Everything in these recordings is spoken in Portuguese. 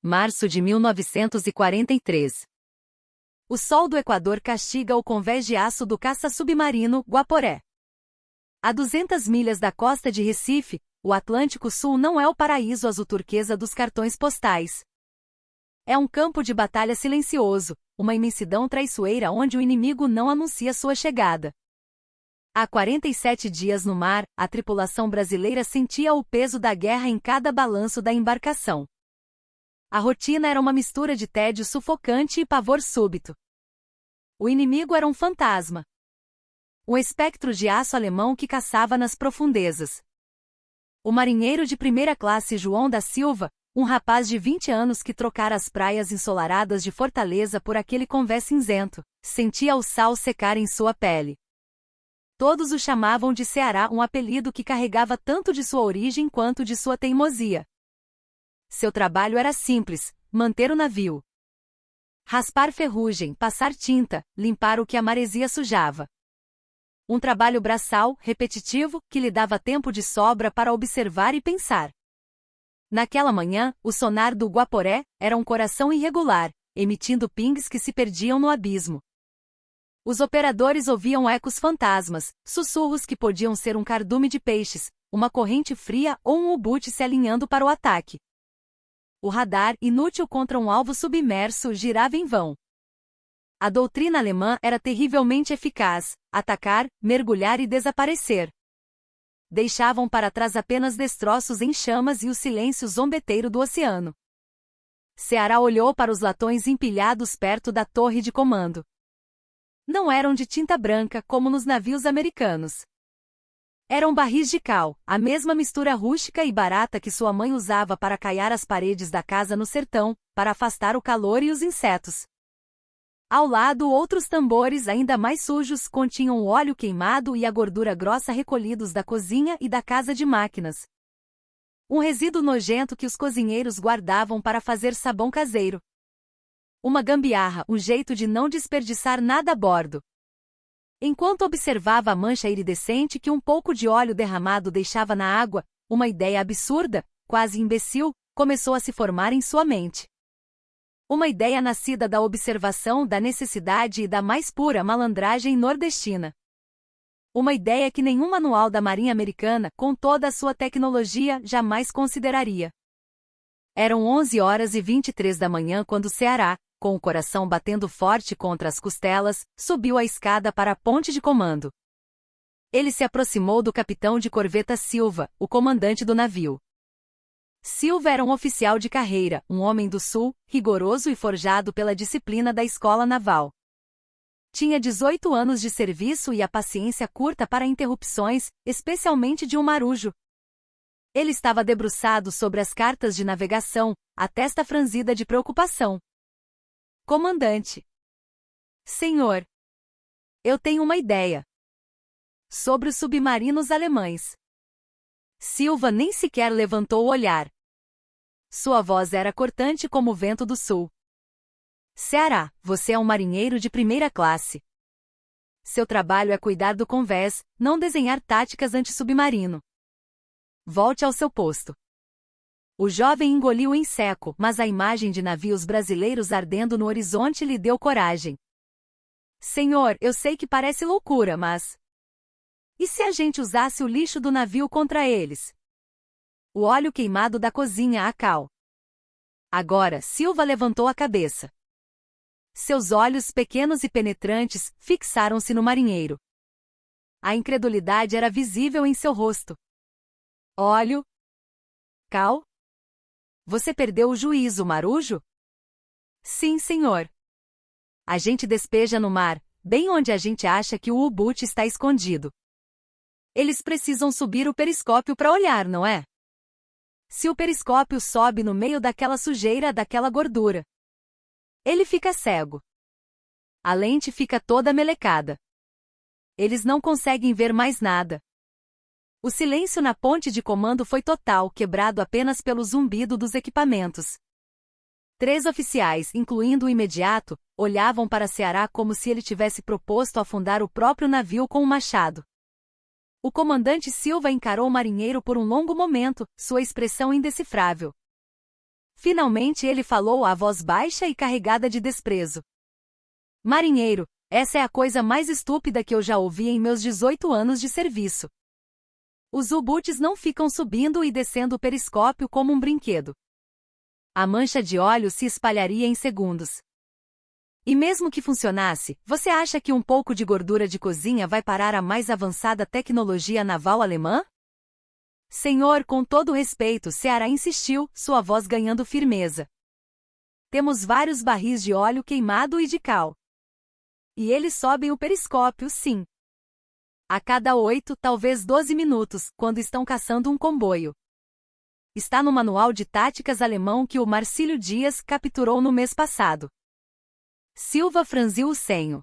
março de 1943. O sol do Equador castiga o convés de aço do caça-submarino Guaporé. A 200 milhas da costa de Recife, o Atlântico Sul não é o paraíso azul turquesa dos cartões postais. É um campo de batalha silencioso, uma imensidão traiçoeira onde o inimigo não anuncia sua chegada. Há 47 dias no mar, a tripulação brasileira sentia o peso da guerra em cada balanço da embarcação. A rotina era uma mistura de tédio sufocante e pavor súbito. O inimigo era um fantasma. Um espectro de aço alemão que caçava nas profundezas. O marinheiro de primeira classe João da Silva, um rapaz de 20 anos que trocara as praias ensolaradas de Fortaleza por aquele convés cinzento, sentia o sal secar em sua pele. Todos o chamavam de Ceará, um apelido que carregava tanto de sua origem quanto de sua teimosia. Seu trabalho era simples: manter o navio. Raspar ferrugem, passar tinta, limpar o que a maresia sujava. Um trabalho braçal, repetitivo, que lhe dava tempo de sobra para observar e pensar. Naquela manhã, o sonar do Guaporé era um coração irregular, emitindo pings que se perdiam no abismo. Os operadores ouviam ecos fantasmas, sussurros que podiam ser um cardume de peixes, uma corrente fria ou um ubute se alinhando para o ataque. O radar, inútil contra um alvo submerso, girava em vão. A doutrina alemã era terrivelmente eficaz: atacar, mergulhar e desaparecer. Deixavam para trás apenas destroços em chamas e o silêncio zombeteiro do oceano. Ceará olhou para os latões empilhados perto da torre de comando. Não eram de tinta branca como nos navios americanos. Eram barris de cal, a mesma mistura rústica e barata que sua mãe usava para caiar as paredes da casa no sertão, para afastar o calor e os insetos. Ao lado, outros tambores ainda mais sujos continham o óleo queimado e a gordura grossa recolhidos da cozinha e da casa de máquinas. Um resíduo nojento que os cozinheiros guardavam para fazer sabão caseiro. Uma gambiarra, um jeito de não desperdiçar nada a bordo. Enquanto observava a mancha iridescente que um pouco de óleo derramado deixava na água, uma ideia absurda, quase imbecil, começou a se formar em sua mente. Uma ideia nascida da observação da necessidade e da mais pura malandragem nordestina. Uma ideia que nenhum manual da Marinha Americana, com toda a sua tecnologia, jamais consideraria. Eram 11h23 da manhã quando Ceará, com o coração batendo forte contra as costelas, subiu a escada para a ponte de comando. Ele se aproximou do capitão de corveta Silva, o comandante do navio. Silva era um oficial de carreira, um homem do sul, rigoroso e forjado pela disciplina da escola naval. Tinha 18 anos de serviço e a paciência curta para interrupções, especialmente de um marujo. Ele estava debruçado sobre as cartas de navegação, a testa franzida de preocupação. Comandante. Senhor. Eu tenho uma ideia. Sobre os submarinos alemães. Silva nem sequer levantou o olhar. Sua voz era cortante como o vento do sul. Ceará, você é um marinheiro de primeira classe. Seu trabalho é cuidar do convés, não desenhar táticas anti-submarino. Volte ao seu posto. O jovem engoliu em seco, mas a imagem de navios brasileiros ardendo no horizonte lhe deu coragem. Senhor, eu sei que parece loucura, mas... E se a gente usasse o lixo do navio contra eles? O óleo queimado da cozinha a cal. Agora, Silva levantou a cabeça. Seus olhos pequenos e penetrantes fixaram-se no marinheiro. A incredulidade era visível em seu rosto. Óleo? Cal? Você perdeu o juízo, marujo? Sim, senhor. A gente despeja no mar, bem onde a gente acha que o ubute está escondido. Eles precisam subir o periscópio para olhar, não é? Se o periscópio sobe no meio daquela sujeira, daquela gordura, ele fica cego. A lente fica toda melecada. Eles não conseguem ver mais nada. O silêncio na ponte de comando foi total, quebrado apenas pelo zumbido dos equipamentos. 3 oficiais, incluindo o imediato, olhavam para Ceará como se ele tivesse proposto afundar o próprio navio com um machado. O comandante Silva encarou o marinheiro por um longo momento, sua expressão indecifrável. Finalmente ele falou à voz baixa e carregada de desprezo. Marinheiro, essa é a coisa mais estúpida que eu já ouvi em meus 18 anos de serviço. Os U-Boots não ficam subindo e descendo o periscópio como um brinquedo. A mancha de óleo se espalharia em segundos. E mesmo que funcionasse, você acha que um pouco de gordura de cozinha vai parar a mais avançada tecnologia naval alemã? Senhor, com todo respeito, Ceará insistiu, sua voz ganhando firmeza. Temos vários barris de óleo queimado e de cal. E eles sobem o periscópio, sim. A cada 8, talvez 12 minutos, quando estão caçando um comboio. Está no manual de táticas alemão que o Marcílio Dias capturou no mês passado. Silva franziu o senho.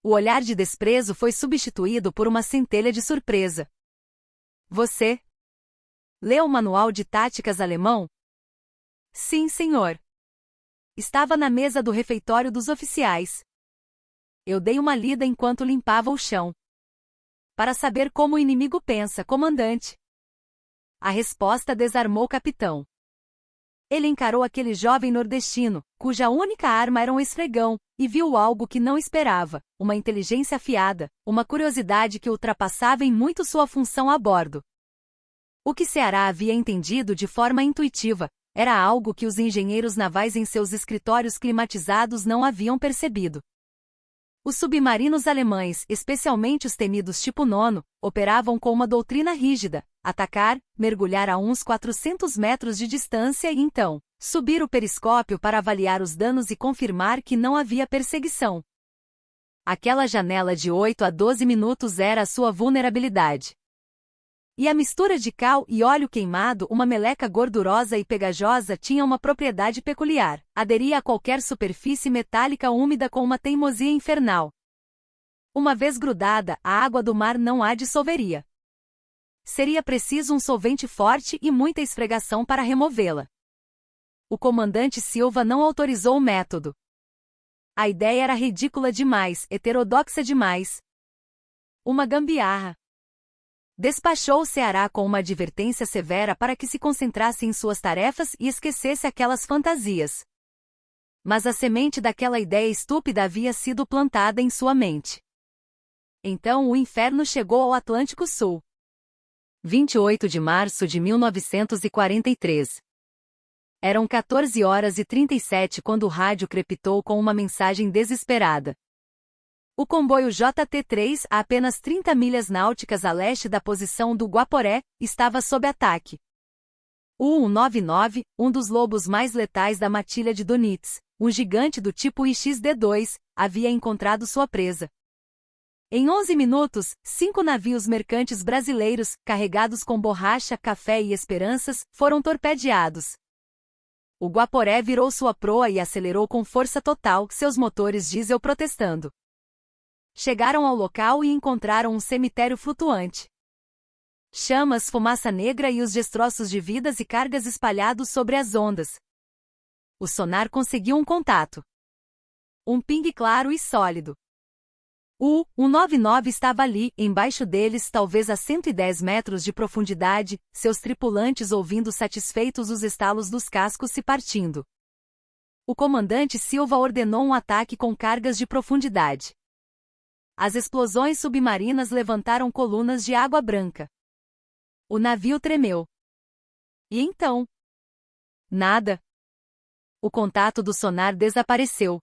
O olhar de desprezo foi substituído por uma centelha de surpresa. Você leu o manual de táticas alemão? Sim, senhor. Estava na mesa do refeitório dos oficiais. Eu dei uma lida enquanto limpava o chão. Para saber como o inimigo pensa, comandante. A resposta desarmou o capitão. Ele encarou aquele jovem nordestino, cuja única arma era um esfregão, e viu algo que não esperava, uma inteligência afiada, uma curiosidade que ultrapassava em muito sua função a bordo. O que Ceará havia entendido de forma intuitiva, era algo que os engenheiros navais em seus escritórios climatizados não haviam percebido. Os submarinos alemães, especialmente os temidos tipo nono, operavam com uma doutrina rígida: atacar, mergulhar a uns 400 metros de distância e então, subir o periscópio para avaliar os danos e confirmar que não havia perseguição. Aquela janela de 8 a 12 minutos era a sua vulnerabilidade. E a mistura de cal e óleo queimado, uma meleca gordurosa e pegajosa, tinha uma propriedade peculiar: aderia a qualquer superfície metálica úmida com uma teimosia infernal. Uma vez grudada, a água do mar não a dissolveria. Seria preciso um solvente forte e muita esfregação para removê-la. O comandante Silva não autorizou o método. A ideia era ridícula demais, heterodoxa demais. Uma gambiarra. Despachou o Ceará com uma advertência severa para que se concentrasse em suas tarefas e esquecesse aquelas fantasias. Mas a semente daquela ideia estúpida havia sido plantada em sua mente. Então o inferno chegou ao Atlântico Sul. 28 de março de 1943. Eram 14 horas e 37 quando o rádio crepitou com uma mensagem desesperada. O comboio JT-3, a apenas 30 milhas náuticas a leste da posição do Guaporé, estava sob ataque. O 199, um dos lobos mais letais da matilha de Donitz, um gigante do tipo IXD-2, havia encontrado sua presa. Em 11 minutos, 5 navios mercantes brasileiros, carregados com borracha, café e esperanças, foram torpedeados. O Guaporé virou sua proa e acelerou com força total, seus motores diesel protestando. Chegaram ao local e encontraram um cemitério flutuante. Chamas, fumaça negra e os destroços de vidas e cargas espalhados sobre as ondas. O sonar conseguiu um contato. Um ping claro e sólido. O 199 estava ali, embaixo deles, talvez a 110 metros de profundidade, seus tripulantes ouvindo satisfeitos os estalos dos cascos se partindo. O comandante Silva ordenou um ataque com cargas de profundidade. As explosões submarinas levantaram colunas de água branca. O navio tremeu. E então? Nada. O contato do sonar desapareceu.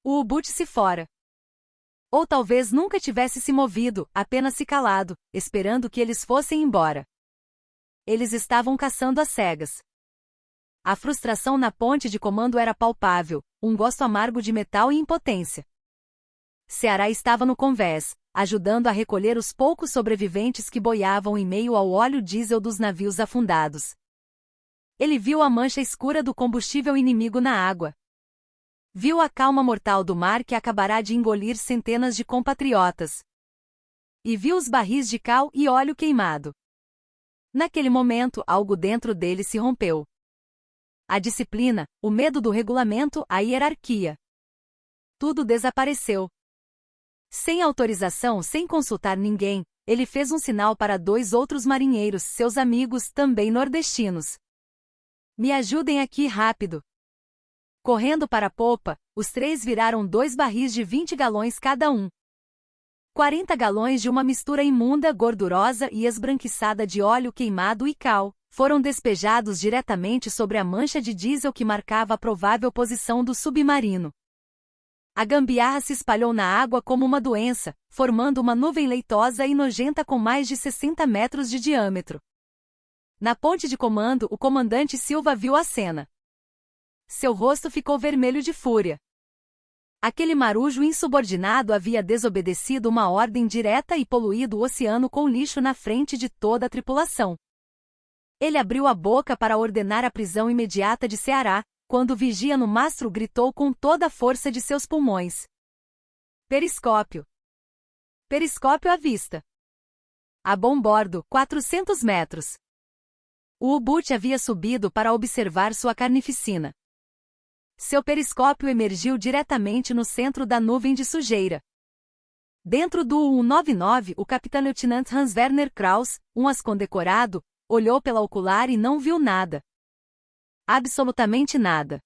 O U-Boot se fora. Ou talvez nunca tivesse se movido, apenas se calado, esperando que eles fossem embora. Eles estavam caçando às cegas. A frustração na ponte de comando era palpável, um gosto amargo de metal e impotência. Ceará estava no convés, ajudando a recolher os poucos sobreviventes que boiavam em meio ao óleo diesel dos navios afundados. Ele viu a mancha escura do combustível inimigo na água. Viu a calma mortal do mar que acabará de engolir centenas de compatriotas. E viu os barris de cal e óleo queimado. Naquele momento, algo dentro dele se rompeu. A disciplina, o medo do regulamento, a hierarquia. Tudo desapareceu. Sem autorização, sem consultar ninguém, ele fez um sinal para 2 outros marinheiros, seus amigos, também nordestinos. Me ajudem aqui rápido. Correndo para a popa, os três viraram 2 barris de 20 galões cada um. 40 galões de uma mistura imunda, gordurosa e esbranquiçada de óleo queimado e cal foram despejados diretamente sobre a mancha de diesel que marcava a provável posição do submarino. A gambiarra se espalhou na água como uma doença, formando uma nuvem leitosa e nojenta com mais de 60 metros de diâmetro. Na ponte de comando, o comandante Silva viu a cena. Seu rosto ficou vermelho de fúria. Aquele marujo insubordinado havia desobedecido uma ordem direta e poluído o oceano com lixo na frente de toda a tripulação. Ele abriu a boca para ordenar a prisão imediata de Ceará, quando o vigia no mastro gritou com toda a força de seus pulmões. Periscópio. Periscópio à vista. A bom bordo, 400 metros. O U-Boot havia subido para observar sua carnificina. Seu periscópio emergiu diretamente no centro da nuvem de sujeira. Dentro do U-199, o capitão-leutnant Hans Werner Kraus, um as condecorado, olhou pela ocular e não viu nada. Absolutamente nada.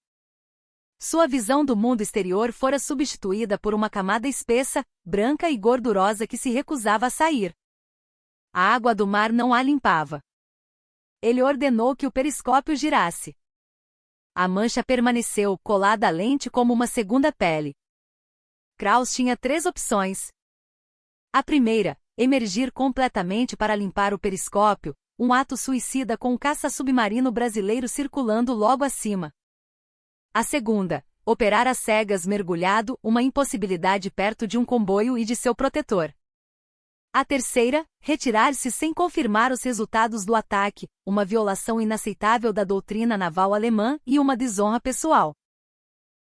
Sua visão do mundo exterior fora substituída por uma camada espessa, branca e gordurosa que se recusava a sair. A água do mar não a limpava. Ele ordenou que o periscópio girasse. A mancha permaneceu colada à lente como uma segunda pele. Kraus tinha 3 opções. A primeira, emergir completamente para limpar o periscópio, um ato suicida com um caça-submarino brasileiro circulando logo acima. A segunda, operar às cegas mergulhado, uma impossibilidade perto de um comboio e de seu protetor. A terceira, retirar-se sem confirmar os resultados do ataque, uma violação inaceitável da doutrina naval alemã e uma desonra pessoal.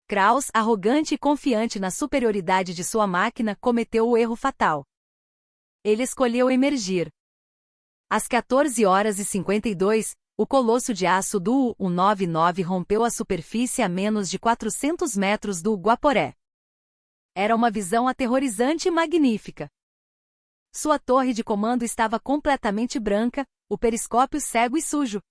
Kraus, arrogante e confiante na superioridade de sua máquina, cometeu o erro fatal. Ele escolheu emergir. Às 14h52, o colosso de aço do U-199 rompeu a superfície a menos de 400 metros do Guaporé. Era uma visão aterrorizante e magnífica. Sua torre de comando estava completamente branca, o periscópio cego e sujo.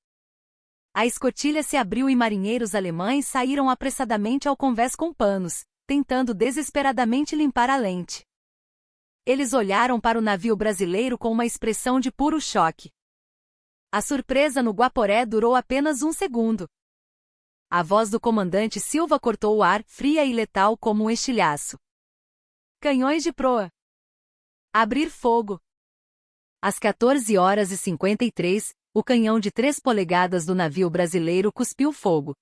A escotilha se abriu e marinheiros alemães saíram apressadamente ao convés com panos, tentando desesperadamente limpar a lente. Eles olharam para o navio brasileiro com uma expressão de puro choque. A surpresa no Guaporé durou apenas 1 segundo. A voz do comandante Silva cortou o ar, fria e letal como um estilhaço. Canhões de proa. Abrir fogo. Às 14h53, o canhão de 3 polegadas do navio brasileiro cuspiu fogo.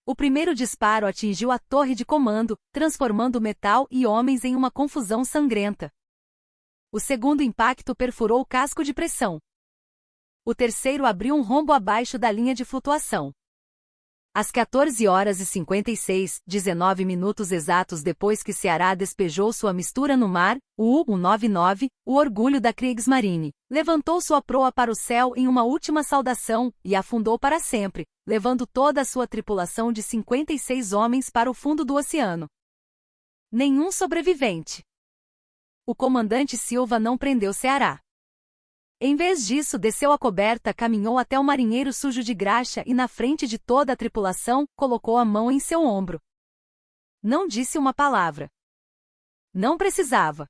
O primeiro disparo atingiu a torre de comando, transformando metal e homens em uma confusão sangrenta. O segundo impacto perfurou o casco de pressão. O terceiro abriu um rombo abaixo da linha de flutuação. Às 14h56, 19 minutos exatos depois que Ceará despejou sua mistura no mar, o U-199, o orgulho da Kriegsmarine, levantou sua proa para o céu em uma última saudação e afundou para sempre, levando toda a sua tripulação de 56 homens para o fundo do oceano. Nenhum sobrevivente. O comandante Silva não prendeu Ceará. Em vez disso, desceu a coberta, caminhou até o marinheiro sujo de graxa e, na frente de toda a tripulação, colocou a mão em seu ombro. Não disse uma palavra. Não precisava.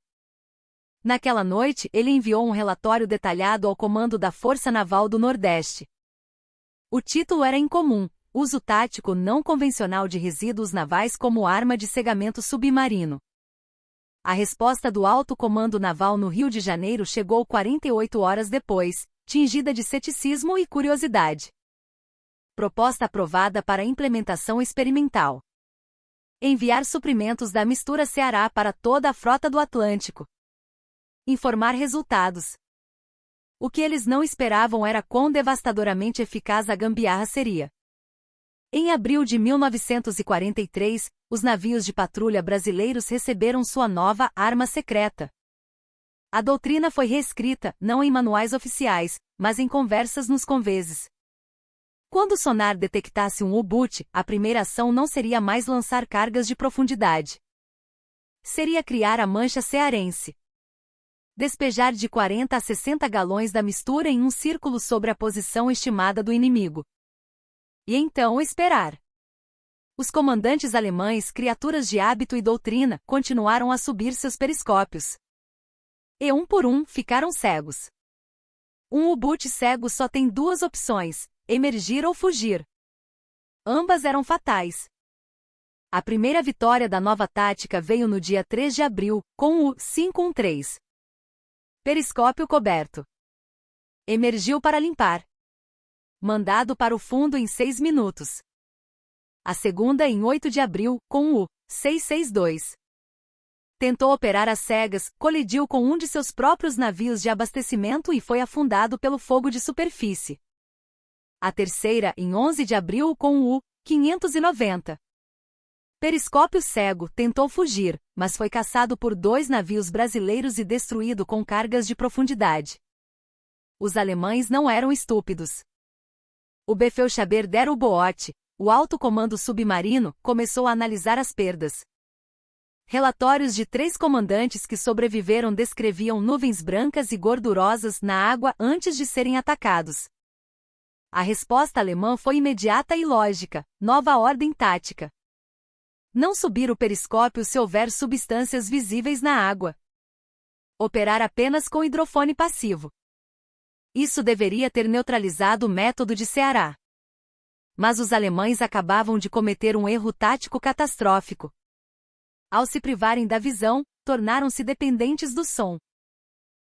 Naquela noite, ele enviou um relatório detalhado ao comando da Força Naval do Nordeste. O título era incomum: uso tático não convencional de resíduos navais como arma de cegamento submarino. A resposta do Alto Comando Naval no Rio de Janeiro chegou 48 horas depois, tingida de ceticismo e curiosidade. Proposta aprovada para implementação experimental. Enviar suprimentos da mistura Ceará para toda a frota do Atlântico. Informar resultados. O que eles não esperavam era quão devastadoramente eficaz a gambiarra seria. Em abril de 1943, os navios de patrulha brasileiros receberam sua nova arma secreta. A doutrina foi reescrita, não em manuais oficiais, mas em conversas nos conveses. Quando o sonar detectasse um U-Boot, a primeira ação não seria mais lançar cargas de profundidade. Seria criar a mancha cearense. Despejar de 40 a 60 galões da mistura em um círculo sobre a posição estimada do inimigo. E então esperar. Os comandantes alemães, criaturas de hábito e doutrina, continuaram a subir seus periscópios. E um por um, ficaram cegos. Um U-boot cego só tem duas opções: emergir ou fugir. Ambas eram fatais. A primeira vitória da nova tática veio no dia 3 de abril, com o 513. Periscópio coberto. Emergiu para limpar. Mandado para o fundo em 6 minutos. A segunda em 8 de abril, com o 662. Tentou operar às cegas, colidiu com um de seus próprios navios de abastecimento e foi afundado pelo fogo de superfície. A terceira em 11 de abril, com o 590. Periscópio cego, tentou fugir, mas foi caçado por 2 navios brasileiros e destruído com cargas de profundidade. Os alemães não eram estúpidos. O Befehlshaber U-Boot, o alto comando submarino, começou a analisar as perdas. Relatórios de 3 comandantes que sobreviveram descreviam nuvens brancas e gordurosas na água antes de serem atacados. A resposta alemã foi imediata e lógica: nova ordem tática. Não subir o periscópio se houver substâncias visíveis na água. Operar apenas com hidrofone passivo. Isso deveria ter neutralizado o método de Ceará. Mas os alemães acabavam de cometer um erro tático catastrófico. Ao se privarem da visão, tornaram-se dependentes do som.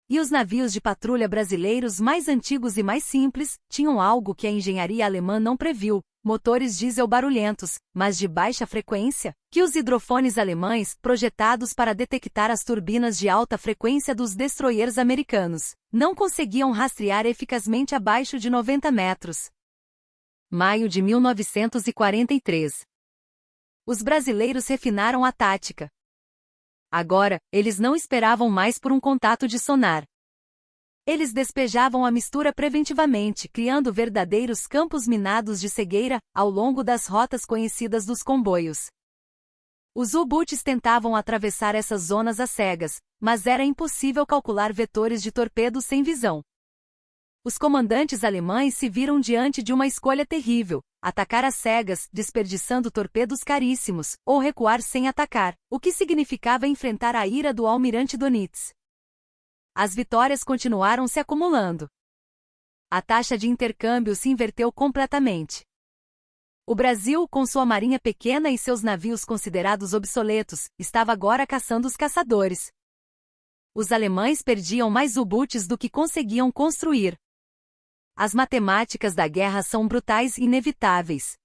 E os navios de patrulha brasileiros mais antigos e mais simples tinham algo que a engenharia alemã não previu: motores diesel barulhentos, mas de baixa frequência, que os hidrofones alemães, projetados para detectar as turbinas de alta frequência dos destroyers americanos, não conseguiam rastrear eficazmente abaixo de 90 metros. Maio de 1943. Os brasileiros refinaram a tática. Agora, eles não esperavam mais por um contato de sonar. Eles despejavam a mistura preventivamente, criando verdadeiros campos minados de cegueira ao longo das rotas conhecidas dos comboios. Os U-Boots tentavam atravessar essas zonas às cegas, mas era impossível calcular vetores de torpedos sem visão. Os comandantes alemães se viram diante de uma escolha terrível: atacar às cegas, desperdiçando torpedos caríssimos, ou recuar sem atacar, o que significava enfrentar a ira do almirante Dönitz. As vitórias continuaram se acumulando. A taxa de intercâmbio se inverteu completamente. O Brasil, com sua marinha pequena e seus navios considerados obsoletos, estava agora caçando os caçadores. Os alemães perdiam mais U-Boots do que conseguiam construir. As matemáticas da guerra são brutais e inevitáveis.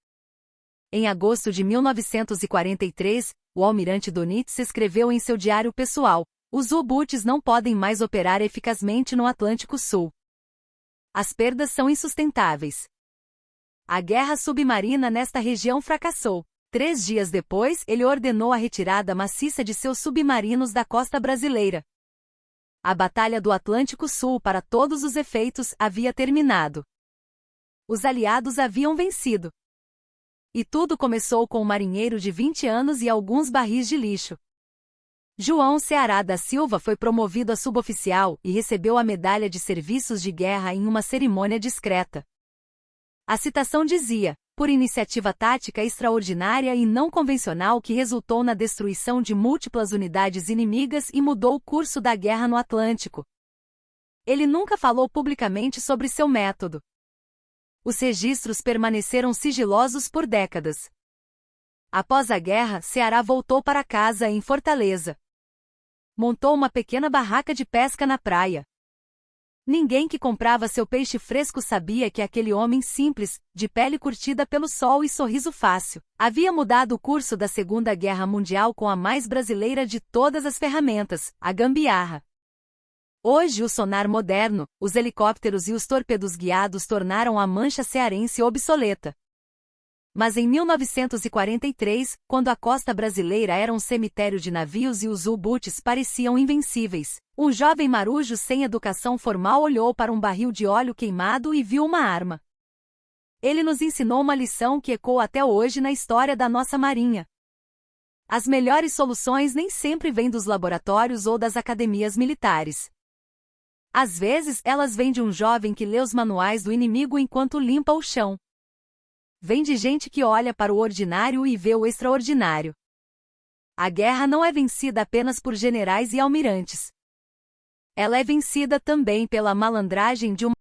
Em agosto de 1943, o almirante Dönitz escreveu em seu diário pessoal: os U-Boots não podem mais operar eficazmente no Atlântico Sul. As perdas são insustentáveis. A guerra submarina nesta região fracassou. 3 dias depois, ele ordenou a retirada maciça de seus submarinos da costa brasileira. A Batalha do Atlântico Sul, para todos os efeitos, havia terminado. Os aliados haviam vencido. E tudo começou com um marinheiro de 20 anos e alguns barris de lixo. João Ceará da Silva foi promovido a suboficial e recebeu a medalha de serviços de guerra em uma cerimônia discreta. A citação dizia: por iniciativa tática extraordinária e não convencional que resultou na destruição de múltiplas unidades inimigas e mudou o curso da guerra no Atlântico. Ele nunca falou publicamente sobre seu método. Os registros permaneceram sigilosos por décadas. Após a guerra, Ceará voltou para casa em Fortaleza. Montou uma pequena barraca de pesca na praia. Ninguém que comprava seu peixe fresco sabia que aquele homem simples, de pele curtida pelo sol e sorriso fácil, havia mudado o curso da Segunda Guerra Mundial com a mais brasileira de todas as ferramentas, a gambiarra. Hoje o sonar moderno, os helicópteros e os torpedos guiados tornaram a mancha cearense obsoleta. Mas em 1943, quando a costa brasileira era um cemitério de navios e os U-Boots pareciam invencíveis, um jovem marujo sem educação formal olhou para um barril de óleo queimado e viu uma arma. Ele nos ensinou uma lição que ecoa até hoje na história da nossa marinha. As melhores soluções nem sempre vêm dos laboratórios ou das academias militares. Às vezes, elas vêm de um jovem que lê os manuais do inimigo enquanto limpa o chão. vem de gente que olha para o ordinário e vê o extraordinário. A guerra não é vencida apenas por generais e almirantes. Ela é vencida também pela malandragem de uma